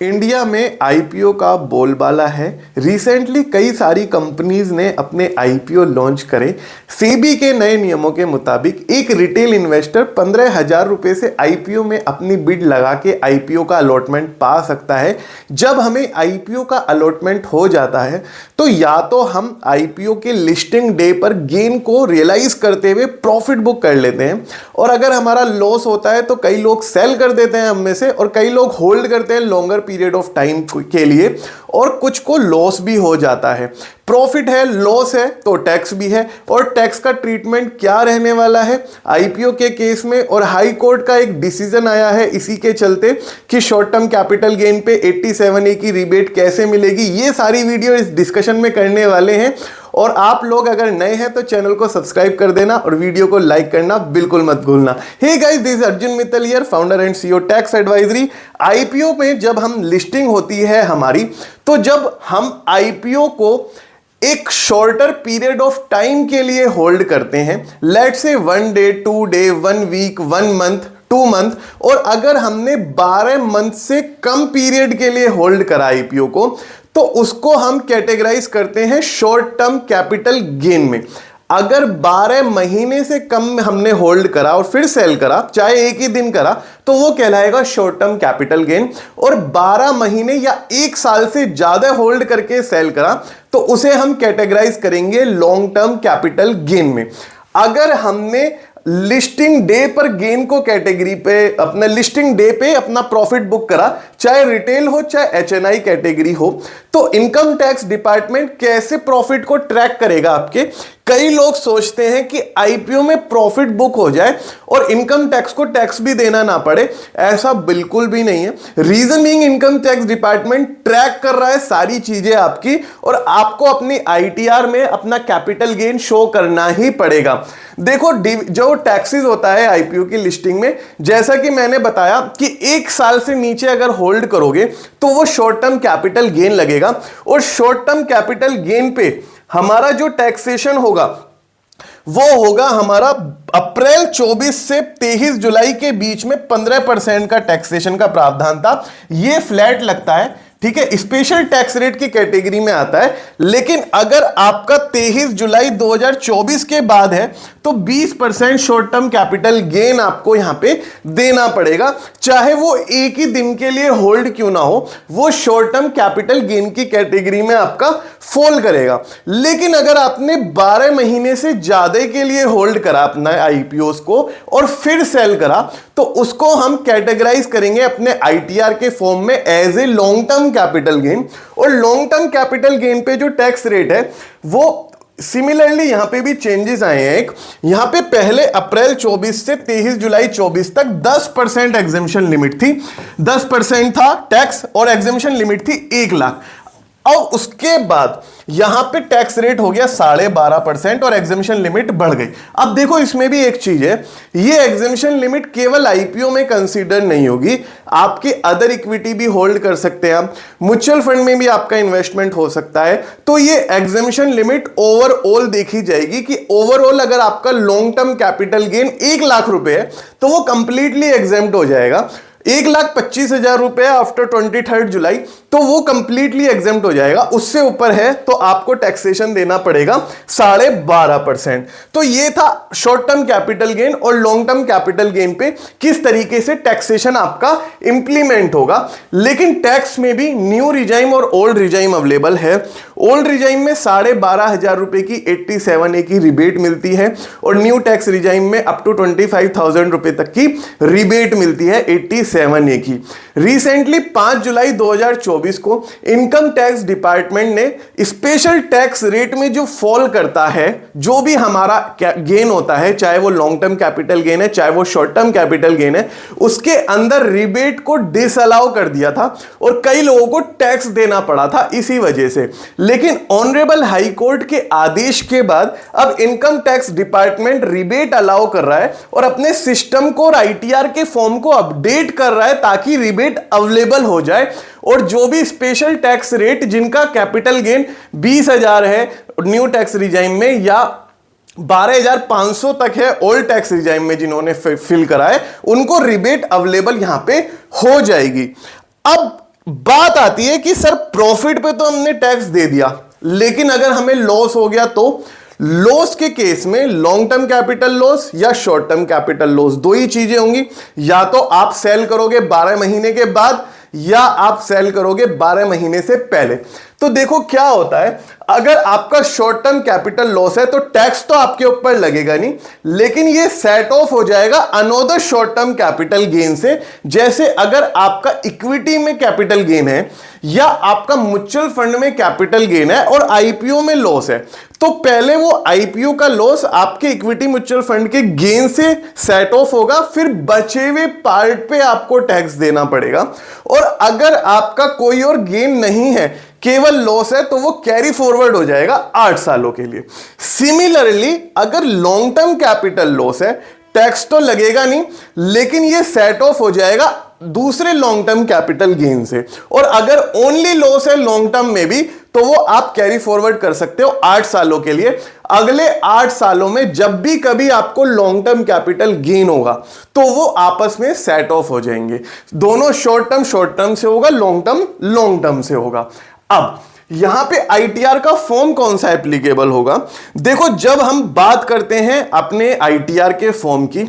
India में IPO का बोलबाला है। रिसेंटली कई सारी कंपनीज ने अपने आईपीओ लॉन्च करे। सेबी के नए नियमों के मुताबिक एक रिटेल इन्वेस्टर 15,000 रुपए से आईपीओ में अपनी बिड लगा के आईपीओ का अलॉटमेंट पा सकता है। जब हमें आईपीओ का अलॉटमेंट हो जाता है तो या तो हम आईपीओ के लिस्टिंग डे पर गेन को रियलाइज करते हुए प्रॉफिट बुक कर लेते हैं, और अगर हमारा लॉस होता है तो कई लोग सेल कर देते हैं हम में से, और कई लोग होल्ड करते हैं लॉन्गर पीरियड ऑफ टाइम के लिए, और कुछ को लॉस भी हो जाता है। प्रॉफिट है, लॉस है तो टैक्स भी है, और टैक्स का ट्रीटमेंट क्या रहने वाला है आईपीओ के केस में। और हाई कोर्ट का एक डिसीजन आया है इसी के चलते कि शॉर्ट टर्म कैपिटल गेन पे 87A की रिबेट कैसे मिलेगी, ये सारी वीडियो इस डिस्कशन में करने वाले हैं। और आप लोग अगर नए हैं तो चैनल को सब्सक्राइब कर देना और वीडियो को लाइक करना बिल्कुल मत भूलना। Hey guys, this is Arjun Mittal here, founder and CEO tax advisory. IPO में जब हम लिस्टिंग होती है हमारी, तो जब हम आईपीओ को एक शॉर्टर पीरियड ऑफ टाइम के लिए होल्ड करते हैं, let's say 1 day, 2 day, 1 week, 1 month, 2 month, और अगर हमने 12 मंथ से कम पीरियड के लिए होल्ड करा आईपीओ को, तो उसको हम कैटेगराइज करते हैं शॉर्ट टर्म कैपिटल गेन में। अगर 12 महीने से कम हमने होल्ड करा और फिर सेल करा, चाहे एक ही दिन करा, तो वो कहलाएगा शॉर्ट टर्म कैपिटल गेन। और 12 महीने या 1 साल से ज्यादा होल्ड करके सेल करा तो उसे हम कैटेगराइज करेंगे लॉन्ग टर्म कैपिटल गेन में। अगर हमने लिस्टिंग डे पर गेन को कैटेगरी पे, अपना लिस्टिंग डे पे अपना प्रॉफिट बुक करा, चाहे रिटेल हो चाहे एचएनआई कैटेगरी हो, तो इनकम टैक्स डिपार्टमेंट कैसे प्रॉफिट को ट्रैक करेगा आपके। कई लोग सोचते हैं कि आईपीओ में प्रॉफिट बुक हो जाए और इनकम टैक्स को टैक्स भी देना ना पड़े, ऐसा बिल्कुल भी नहीं है। Reason being income tax department track कर रहा है सारी चीजें आपकी, और आपको अपनी आईटीआर में अपना कैपिटल गेन शो करना ही पड़ेगा। देखो, जो टैक्सेस होता है आईपीओ की लिस्टिंग में, जैसा कि मैंने बताया कि 1 साल से नीचे अगर होल्ड करोगे तो वो शॉर्ट टर्म कैपिटल गेन लगेगा, और शॉर्ट टर्म कैपिटल गेन पे हमारा जो टैक्सेशन होगा वो होगा हमारा अप्रैल 24 से 23 जुलाई के बीच में 15% का टैक्सेशन का प्रावधान था। ये फ्लैट लगता है, ठीक है, स्पेशल टैक्स रेट की कैटेगरी में आता है। लेकिन अगर आपका 23 जुलाई 2024 के बाद है तो 20% शॉर्ट टर्म कैपिटल गेन आपको यहां पे देना पड़ेगा, चाहे वो एक ही दिन के लिए होल्ड क्यों ना हो, वो शॉर्ट टर्म कैपिटल गेन की कैटेगरी में आपका फॉल करेगा। लेकिन अगर आपने 12 महीने से ज्यादा के लिए होल्ड करा अपना आईपीओस को और फिर सेल करा, तो उसको हम कैटेगराइज करेंगे अपने आईटीआर के फॉर्म में as a long term capital gain. और लॉन्ग टर्म कैपिटल गेन पे जो टैक्स रेट है वो सिमिलरली यहां पे भी चेंजेस आए हैं। एक यहां पे पहले अप्रैल 24 से 23 जुलाई 24 तक 10% एग्जेम्पशन लिमिट थी, 10% था टैक्स, और एग्जेम्पशन लिमिट थी 1 लाख। और उसके बाद यहां पे टैक्स रेट हो गया 12.5% और एग्जेम्पशन लिमिट बढ़ गई। अब देखो, इसमें भी एक चीज है, ये एग्जेम्पशन लिमिट केवल आईपीओ में कंसीडर नहीं होगी, आपके अदर इक्विटी भी होल्ड कर सकते हैं आप, म्यूचुअल फंड में भी आपका इन्वेस्टमेंट हो सकता है। तो ये एग्जेम्पशन लिमिट ओवरऑल देखी जाएगी कि ओवरऑल अगर आपका long term capital gain 1 lakh रुपए है तो वो कंप्लीटली एग्जेम्प्ट हो जाएगा। 1,25,000 रुपए आफ्टर 23 जुलाई तो वो कंप्लीटली एग्जेम्प्ट हो जाएगा। उससे ऊपर है तो आपको टैक्सेशन देना पड़ेगा 12.5%। तो ये था शॉर्ट टर्म कैपिटल गेन और लॉन्ग टर्म कैपिटल गेन पे किस तरीके से टैक्सेशन आपका इंप्लीमेंट होगा। लेकिन टैक्स में भी न्यू रिजाइम और ओल्ड रिजाइम अवेलेबल है। ओल्ड रिजाइम में 12,500 रुपए की 87A की रिबेट मिलती है, और न्यू टैक्स रिजाइम में अप टू 25,000 रुपए तक की रिबेट मिलती है 87A की। रिसेंटली 5 जुलाई 2024 को इनकम टैक्स डिपार्टमेंट ने स्पेशल टैक्स रेट में जो फॉल करता है, जो भी हमारा गेन होता है, चाहे वो लॉन्ग टर्म कैपिटल गेन है चाहे वो शॉर्ट टर्म कैपिटल गेन है, उसके अंदर रिबेट को डिसअलाउ कर दिया था और कई लोगों को टैक्स देना पड़ा था इसी वजह से। लेकिन ऑनरेबल हाई कोर्ट के आदेश के बाद अब income tax department rebate allow कर रहा है और अपने सिस्टम को और आईटीआर के फॉर्म को अपडेट कर रहा है ताकि रिबेट अवेलेबल हो जाए। और जो भी स्पेशल टैक्स रेट जिनका कैपिटल गेन 20,000 है न्यू टैक्स रिजाइम में, या 12,500 तक है ओल्ड टैक्स रिजाइम में जिन्होंने फिल करा है, उनको रिबेट अवेलेबल यहां पे हो जाएगी। अब बात आती है कि सर प्रॉफिट पे तो हमने टैक्स दे दिया, लेकिन अगर हमें लॉस हो गया तो लॉस के केस में लॉन्ग टर्म कैपिटल लॉस या शॉर्ट टर्म कैपिटल लॉस दो ही चीजें होंगी। या तो आप सेल करोगे 12 महीने के बाद या आप सेल करोगे 12 महीने से पहले। तो देखो क्या होता है, अगर आपका शॉर्ट टर्म कैपिटल लॉस है तो टैक्स तो आपके ऊपर लगेगा नहीं, लेकिन ये सेट ऑफ हो जाएगा another short term capital gain से। जैसे अगर आपका इक्विटी में कैपिटल गेन है या आपका म्यूचुअल फंड में कैपिटल गेन है और आईपीओ में लॉस है, तो पहले वो आईपीओ का लॉस आपके इक्विटी म्यूचुअल फंड के गेन से सेट ऑफ होगा, फिर बचे हुए पार्ट पे आपको टैक्स देना पड़ेगा। और अगर आपका कोई और गेन नहीं है, केवल लॉस है, तो वो कैरी फॉरवर्ड हो जाएगा 8 सालों के लिए। सिमिलरली अगर लॉन्ग टर्म कैपिटल लॉस है, टैक्स तो लगेगा नहीं, लेकिन ये सेट ऑफ हो जाएगा दूसरे लॉन्ग टर्म कैपिटल गेन से। और अगर ओनली लॉस है लॉन्ग टर्म में भी, तो वो आप कैरी फॉरवर्ड कर सकते हो 8 सालों के लिए। अगले 8 सालों में जब भी कभी आपको लॉन्ग टर्म कैपिटल गेन होगा तो वो आपस में सेट ऑफ हो जाएंगे। दोनों शॉर्ट टर्म से होगा, लॉन्ग टर्म से होगा। अब यहां पे आईटीआर का फॉर्म कौन सा एप्लीकेबल होगा? देखो, जब हम बात करते हैं अपने आईटीआर के फॉर्म की,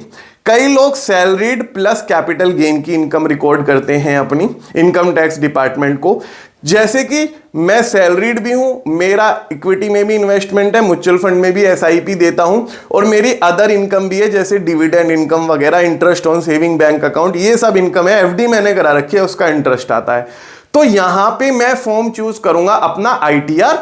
कई लोग सैलरीड प्लस कैपिटल गेन की इनकम रिकॉर्ड करते हैं अपनी इनकम टैक्स डिपार्टमेंट को। जैसे कि मैं सैलरीड भी हूं, मेरा इक्विटी में भी इन्वेस्टमेंट है, म्यूचुअल फंड में भी एसआईपी देता हूं, और मेरी अदर इनकम भी है जैसे डिविडेंड इनकम वगैरह, interest on saving bank account, ये सब इनकम है। एफडी मैंने करा रखी है, उसका इंटरेस्ट आता है। तो यहां पे मैं फॉर्म चूज करूंगा अपना आईटीआर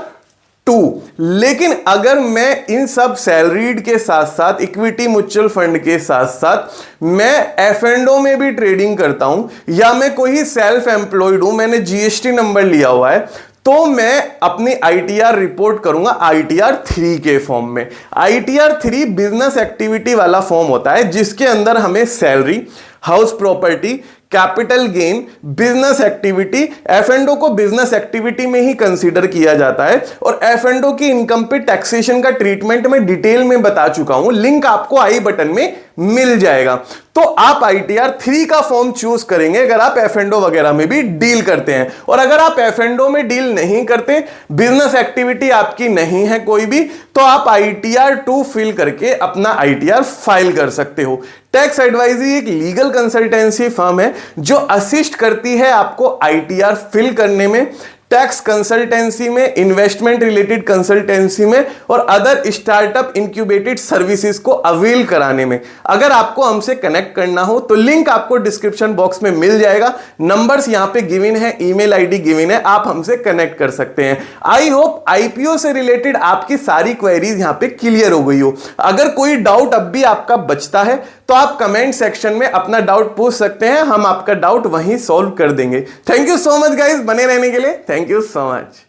2। लेकिन अगर मैं इन सब सैलरीड के साथ साथ इक्विटी म्यूचुअल फंड के साथ साथ मैं एफ&ओ में भी ट्रेडिंग करता हूं, या मैं कोई सेल्फ एम्प्लॉयड हूं, मैंने जीएसटी नंबर लिया हुआ है, तो मैं अपनी आईटीआर रिपोर्ट करूंगा आईटीआर 3 के फॉर्म में। आईटीआर 3 बिजनेस एक्टिविटी वाला फॉर्म होता है, जिसके अंदर हमें salary, house property, capital gain, business activity, एफ&ओ को बिजनेस एक्टिविटी में ही कंसीडर किया जाता है। और एफ&ओ की इनकम पे टैक्सेशन का ट्रीटमेंट मैं डिटेल में बता चुका हूं, लिंक आपको आई बटन में मिल जाएगा। तो आप आईटीआर 3 का फॉर्म चूज करेंगे अगर आप एफ&ओ वगैरह में भी डील करते हैं। और अगर आप एफ&ओ में डील नहीं करते, बिजनेस एक्टिविटी आपकी नहीं है कोई भी, तो आप आईटीआर 2 फिल करके अपना आईटीआर फाइल कर सकते हो। टैक्स एडवाइजरी एक लीगल कंसल्टेंसी फर्म है जो असिस्ट करती है आपको आईटीआर फिल करने में, टैक्स कंसल्टेंसी में, इन्वेस्टमेंट रिलेटेड कंसल्टेंसी में, और अदर स्टार्टअप इंक्यूबेटेड सर्विसेज को अवेल कराने में। अगर आपको हमसे कनेक्ट करना हो तो लिंक आपको डिस्क्रिप्शन बॉक्स में मिल जाएगा, नंबर्स यहां पे गिवन है, ईमेल आईडी गिवन है, आप हमसे कनेक्ट कर सकते हैं। आई होप आईपीओ से रिलेटेड आपकी सारी क्वेरीज यहां पे क्लियर हो गई हो। अगर कोई डाउट अब भी आपका बचता है तो आप कमेंट सेक्शन में अपना डाउट पूछ सकते हैं, हम आपका डाउट वहीं सॉल्व कर देंगे। Thank you so much guys, बने रहने के लिए थैंक यू सो मच।